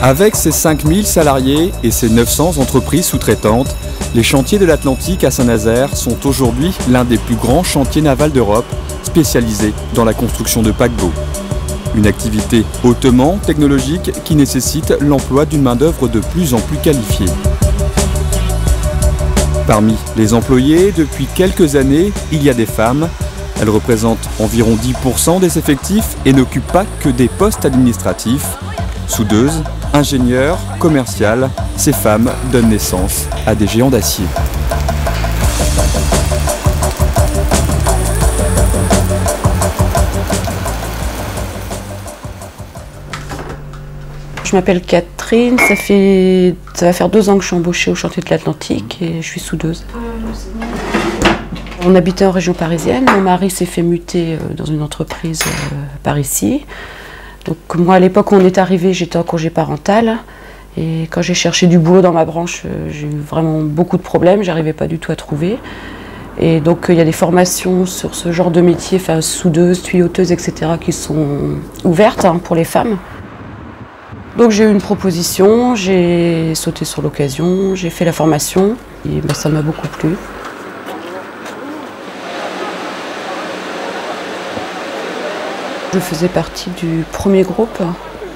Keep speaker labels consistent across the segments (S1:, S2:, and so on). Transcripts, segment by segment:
S1: Avec ses 5000 salariés et ses 900 entreprises sous-traitantes, les chantiers de l'Atlantique à Saint-Nazaire sont aujourd'hui l'un des plus grands chantiers navals d'Europe, spécialisés dans la construction de paquebots. Une activité hautement technologique qui nécessite l'emploi d'une main-d'œuvre de plus en plus qualifiée. Parmi les employés, depuis quelques années, il y a des femmes. Elles représentent environ 10% des effectifs et n'occupent pas que des postes administratifs. Soudeuses, ingénieurs, commerciales, ces femmes donnent naissance à des géants d'acier.
S2: Je m'appelle Catherine, ça va faire 2 ans que je suis embauchée au chantier de l'Atlantique et je suis soudeuse. On habitait en région parisienne, mon mari s'est fait muter dans une entreprise par ici. Donc moi à l'époque où on est arrivé, j'étais en congé parental et quand j'ai cherché du boulot dans ma branche, j'ai eu vraiment beaucoup de problèmes, j'arrivais pas du tout à trouver. Et donc il y a des formations sur ce genre de métier, enfin soudeuses, tuyauteuses, etc. qui sont ouvertes pour les femmes. Donc j'ai eu une proposition, j'ai sauté sur l'occasion, j'ai fait la formation et ça m'a beaucoup plu. Je faisais partie du premier groupe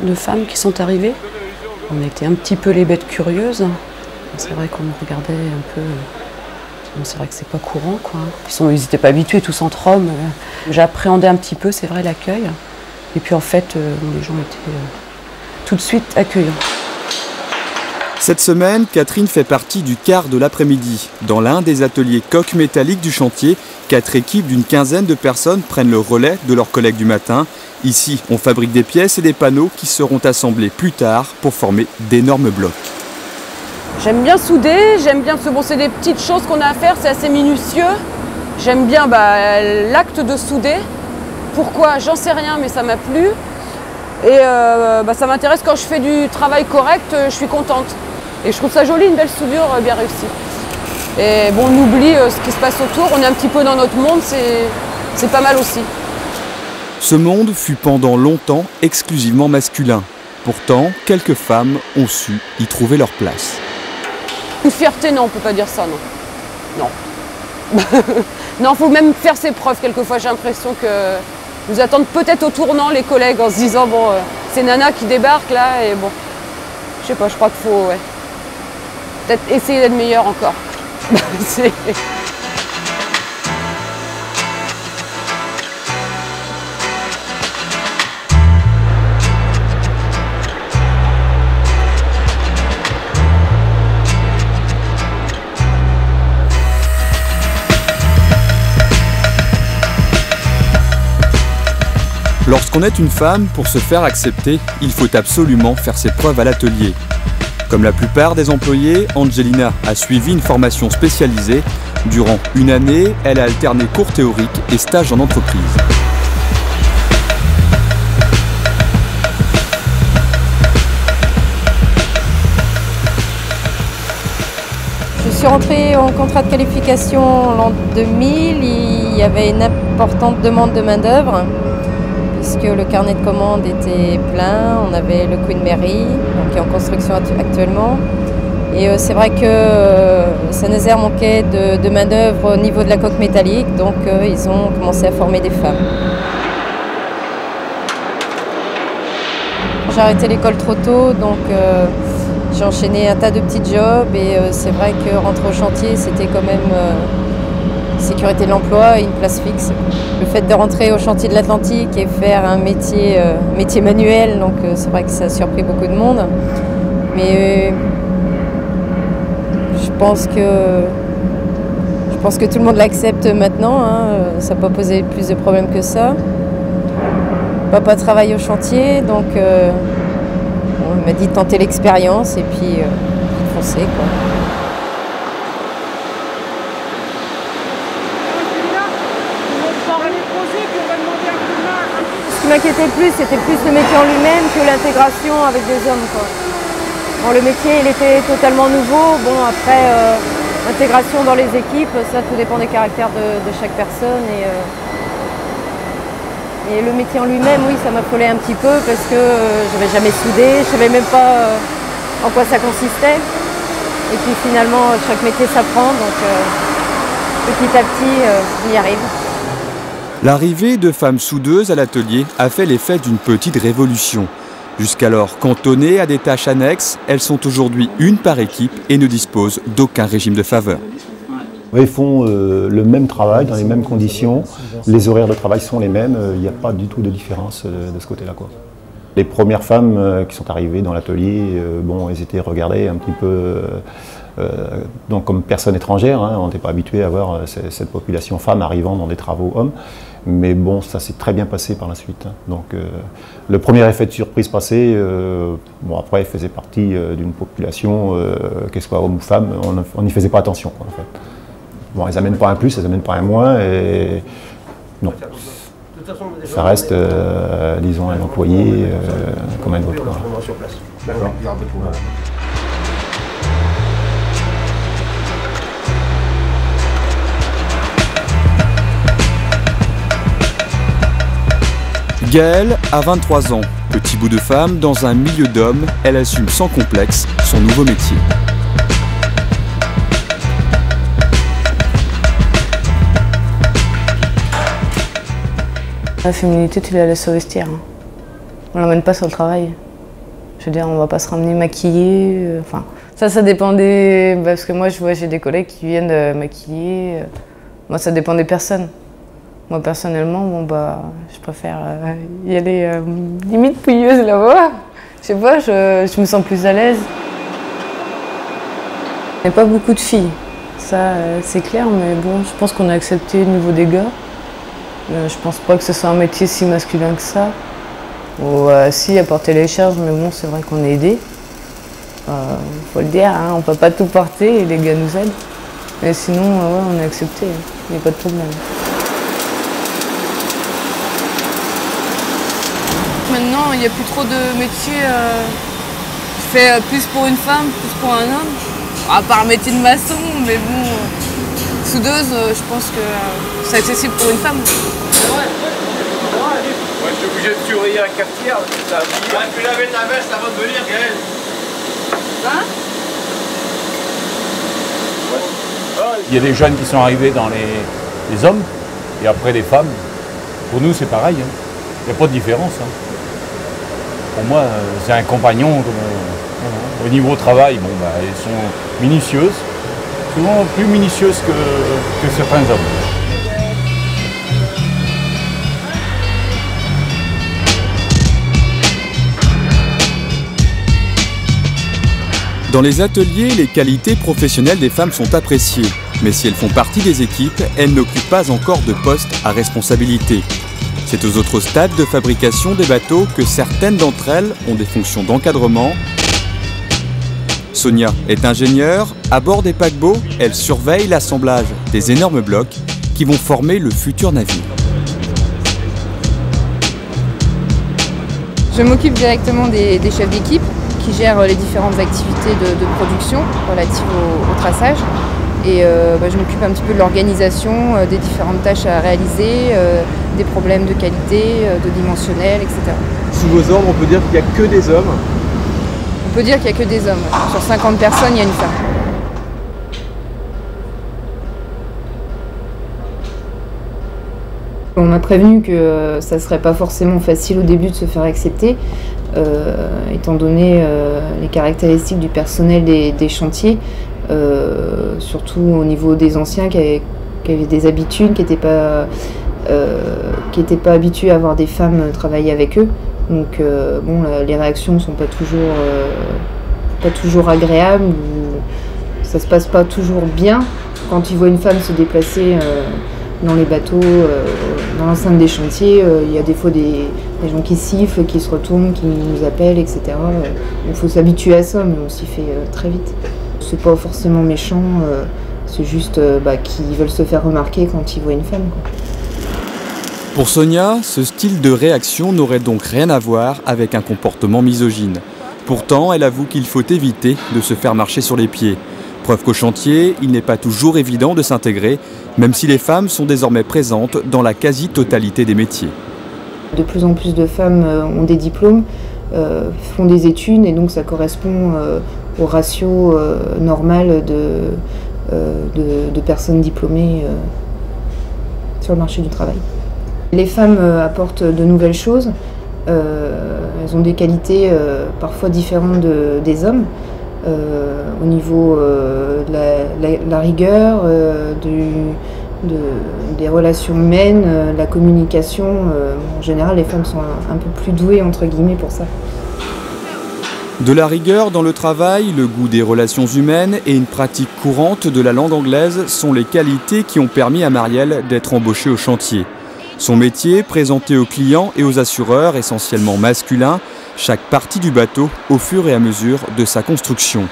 S2: de femmes qui sont arrivées. On était un petit peu les bêtes curieuses. C'est vrai qu'on nous regardait un peu. C'est vrai que c'est pas courant, quoi. Ils n'étaient pas habitués tous entre hommes. J'appréhendais un petit peu, c'est vrai, l'accueil. Et puis en fait, les gens étaient tout de suite accueillants.
S1: Cette semaine, Catherine fait partie du quart de l'après-midi. Dans l'un des ateliers coques métalliques du chantier, 4 équipes d'une quinzaine de personnes prennent le relais de leurs collègues du matin. Ici, on fabrique des pièces et des panneaux qui seront assemblés plus tard pour former d'énormes blocs.
S2: J'aime bien souder, j'aime bien, parce que bon, c'est des petites choses qu'on a à faire, c'est assez minutieux. J'aime bien l'acte de souder. Pourquoi? J'en sais rien, mais ça m'a plu. Et ça m'intéresse quand je fais du travail correct, je suis contente. Et je trouve ça joli, une belle soudure bien réussie. Et bon, on oublie ce qui se passe autour, on est un petit peu dans notre monde, c'est pas mal aussi.
S1: Ce monde fut pendant longtemps exclusivement masculin. Pourtant, quelques femmes ont su y trouver leur place.
S2: Une fierté, non, on peut pas dire ça, non. Non. Non, faut même faire ses preuves. Quelquefois, j'ai l'impression que nous attendent peut-être au tournant les collègues en se disant bon, c'est Nana qui débarque là et bon, je sais pas, je crois qu'il faut peut-être essayer d'être meilleur encore.
S1: Lorsqu'on est une femme, pour se faire accepter, il faut absolument faire ses preuves à l'atelier. Comme la plupart des employés, Angelina a suivi une formation spécialisée. Durant une année, elle a alterné cours théoriques et stages en entreprise.
S3: Je suis rentrée en contrat de qualification en l'an 2000. Il y avait une importante demande de main-d'œuvre, puisque le carnet de commandes était plein. On avait le Queen Mary, qui est en construction actuellement. Et c'est vrai que Saint-Nazaire manquait de main-d'œuvre au niveau de la coque métallique, donc ils ont commencé à former des femmes. J'ai arrêté l'école trop tôt, donc j'ai enchaîné un tas de petits jobs et c'est vrai que rentrer au chantier, c'était quand même sécurité de l'emploi et une place fixe. Le fait de rentrer au chantier de l'Atlantique et faire un métier manuel, donc c'est vrai que ça a surpris beaucoup de monde. Mais je pense que tout le monde l'accepte maintenant, ça n'a pas posé plus de problèmes que ça. Papa travaille au chantier, donc il m'a dit de tenter l'expérience et puis de foncer, quoi. Ce qui m'inquiétait le plus, c'était plus le métier en lui-même que l'intégration avec des hommes, quoi. Bon, le métier, il était totalement nouveau. Bon, après, intégration dans les équipes, ça, tout dépend des caractères de chaque personne. Et Et le métier en lui-même, oui, ça m'affolait un petit peu parce que je n'avais jamais soudé, je ne savais même pas en quoi ça consistait. Et puis finalement, chaque métier s'apprend, donc petit à petit, on y arrive.
S1: L'arrivée de femmes soudeuses à l'atelier a fait l'effet d'une petite révolution. Jusqu'alors cantonnées à des tâches annexes, elles sont aujourd'hui une par équipe et ne disposent d'aucun régime de faveur.
S4: Ils font le même travail dans les mêmes conditions, les horaires de travail sont les mêmes, il n'y a pas du tout de différence de ce côté-là. Les premières femmes qui sont arrivées dans l'atelier, bon, elles étaient regardées un petit peu donc comme personnes étrangères, hein, on n'était pas habitué à voir cette population femmes arrivant dans des travaux hommes. Mais bon, ça s'est très bien passé par la suite. Hein. Donc le premier effet de surprise passé, bon après, elle faisait partie d'une population, qu'elle soit homme ou femme, on n'y faisait pas attention quoi, en fait. Bon, elles n'amènent pas un plus, elles n'amènent pas un moins, et non. Ça reste, disons, un employé comme un autre.
S1: Gaëlle a 23 ans. Petit bout de femme, dans un milieu d'hommes, elle assume sans complexe son nouveau métier.
S2: La féminité, tu la laisses au vestiaire. Hein. On ne l'emmène pas sur le travail. Je veux dire, on ne va pas se ramener maquillée. Enfin, ça dépend des... Parce que moi, je vois, j'ai des collègues qui viennent maquiller. Moi, ça dépend des personnes. Moi, personnellement, bon, bah, je préfère y aller limite pouilleuse là-bas. Je sais pas, je me sens plus à l'aise. Il n'y a pas beaucoup de filles, ça c'est clair, mais bon, je pense qu'on a accepté au niveau des gars. Je pense pas que ce soit un métier si masculin que ça. Ou si, à porter les charges, mais bon, c'est vrai qu'on est aidés. Faut le dire, hein, on peut pas tout porter et les gars nous aident. Mais sinon, ouais, on a accepté, il n'y a pas de problème.
S5: Maintenant, il n'y a plus trop de métiers. Je fais plus pour une femme, plus pour un homme. À part le métier de maçon, mais bon, soudeuse, je pense que c'est accessible pour une femme.
S6: Ouais, je suis obligé de surveiller la cafetière. Tu laver ta veste avant de venir, Gaëlle.
S5: Hein?
S7: Il y a des jeunes qui sont arrivés dans les hommes et après les femmes. Pour nous, c'est pareil. Hein. Il n'y a pas de différence. Hein. Pour moi, c'est un compagnon. Au niveau travail, bon, bah, elles sont minutieuses, souvent plus minutieuses que certains hommes.
S1: Dans les ateliers, les qualités professionnelles des femmes sont appréciées. Mais si elles font partie des équipes, elles n'occupent pas encore de poste à responsabilité. C'est aux autres stades de fabrication des bateaux que certaines d'entre elles ont des fonctions d'encadrement. Sonia est ingénieure. À bord des paquebots, elle surveille l'assemblage des énormes blocs qui vont former le futur navire.
S8: Je m'occupe directement des chefs d'équipe qui gèrent les différentes activités de production relatives au traçage. Et je m'occupe un petit peu de l'organisation, des différentes tâches à réaliser, des problèmes de qualité, de dimensionnel, etc.
S9: Sous vos ordres, on peut dire qu'il n'y a que des hommes?
S8: On peut dire qu'il n'y a que des hommes. Sur 50 personnes, il y a une femme. On m'a prévenu que ça ne serait pas forcément facile au début de se faire accepter, étant donné les caractéristiques du personnel des chantiers, surtout au niveau des anciens qui avaient des habitudes, qui n'étaient pas habitués à avoir des femmes travailler avec eux. Donc les réactions ne sont pas toujours agréables, ou ça se passe pas toujours bien. Quand ils voient une femme se déplacer dans les bateaux, dans l'enceinte des chantiers, il y a des fois des gens qui sifflent, qui se retournent, qui nous appellent, etc. Il faut s'habituer à ça, mais on s'y fait très vite. C'est pas forcément méchant, c'est juste qu'ils veulent se faire remarquer quand ils voient une femme, quoi.
S1: Pour Sonia, ce style de réaction n'aurait donc rien à voir avec un comportement misogyne. Pourtant, elle avoue qu'il faut éviter de se faire marcher sur les pieds. Preuve qu'au chantier, il n'est pas toujours évident de s'intégrer, même si les femmes sont désormais présentes dans la quasi-totalité des métiers.
S8: De plus en plus de femmes ont des diplômes, font des études et donc ça correspond au ratio normal de personnes diplômées sur le marché du travail. Les femmes apportent de nouvelles choses, elles ont des qualités parfois différentes des hommes, au niveau de la rigueur, des relations humaines, la communication. En général, les femmes sont un peu plus douées entre guillemets pour ça.
S1: De la rigueur dans le travail, le goût des relations humaines et une pratique courante de la langue anglaise sont les qualités qui ont permis à Marielle d'être embauchée au chantier. Son métier, présenté aux clients et aux assureurs, essentiellement masculins, chaque partie du bateau au fur et à mesure de sa construction.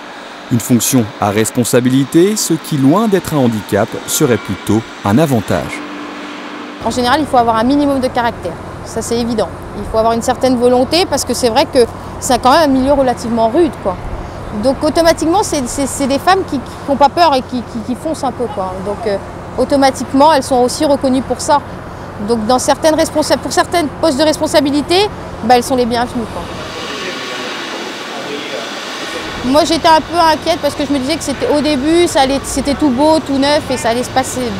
S1: Une fonction à responsabilité, ce qui, loin d'être un handicap, serait plutôt un avantage.
S3: En général, il faut avoir un minimum de caractère, ça c'est évident. Il faut avoir une certaine volonté parce que c'est vrai que c'est quand même un milieu relativement rude, quoi. Donc automatiquement, c'est des femmes qui n'ont pas peur et qui foncent un peu, quoi. Donc automatiquement, elles sont aussi reconnues pour ça. Donc pour certains postes de responsabilité, elles sont les bienvenues, quoi. Moi j'étais un peu inquiète parce que je me disais que c'était au début, c'était tout beau, tout neuf et ça allait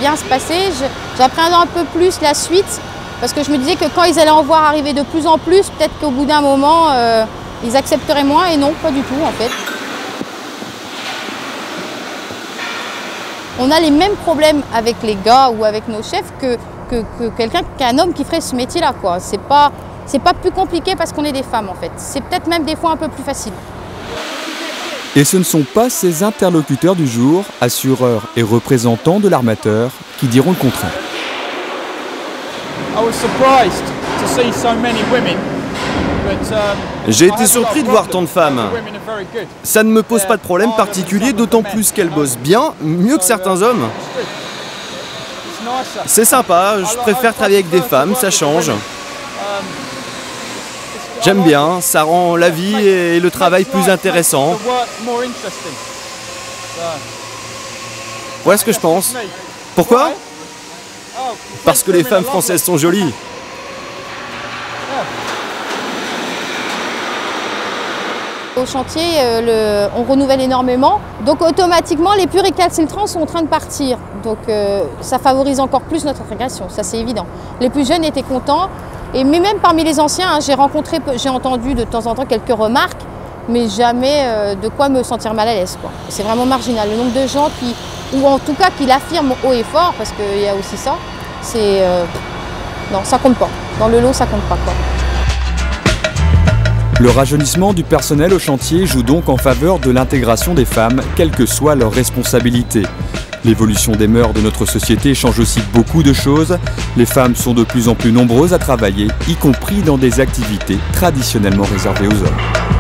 S3: bien se passer. J'appréhendais un peu plus la suite parce que je me disais que quand ils allaient en voir arriver de plus en plus, peut-être qu'au bout d'un moment, ils accepteraient moins et non, pas du tout en fait. On a les mêmes problèmes avec les gars ou avec nos chefs qu'un homme qui ferait ce métier-là, quoi. C'est pas plus compliqué parce qu'on est des femmes en fait. C'est peut-être même des fois un peu plus facile.
S1: Et ce ne sont pas ces interlocuteurs du jour, assureurs et représentants de l'armateur, qui diront le contraire.
S10: J'ai été surpris de voir tant de femmes. Ça ne me pose pas de problème particulier, d'autant plus qu'elles bossent bien, mieux que certains hommes. C'est sympa, je préfère travailler avec des femmes, ça change. J'aime bien, ça rend la vie et le travail plus intéressant. Voilà ce que je pense. Pourquoi ? Parce que les femmes françaises sont jolies.
S3: Au chantier, on renouvelle énormément, donc automatiquement les plus récalcitrants sont en train de partir. Donc ça favorise encore plus notre intégration, ça c'est évident. Les plus jeunes étaient contents. Mais même parmi les anciens, j'ai entendu de temps en temps quelques remarques, mais jamais de quoi me sentir mal à l'aise, quoi. C'est vraiment marginal. Le nombre de gens ou en tout cas qui l'affirment haut et fort, parce qu'il y a aussi ça, non, ça compte pas. Dans le lot, ça compte pas, quoi.
S1: Le rajeunissement du personnel au chantier joue donc en faveur de l'intégration des femmes, quelle que soit leur responsabilité. L'évolution des mœurs de notre société change aussi beaucoup de choses. Les femmes sont de plus en plus nombreuses à travailler, y compris dans des activités traditionnellement réservées aux hommes.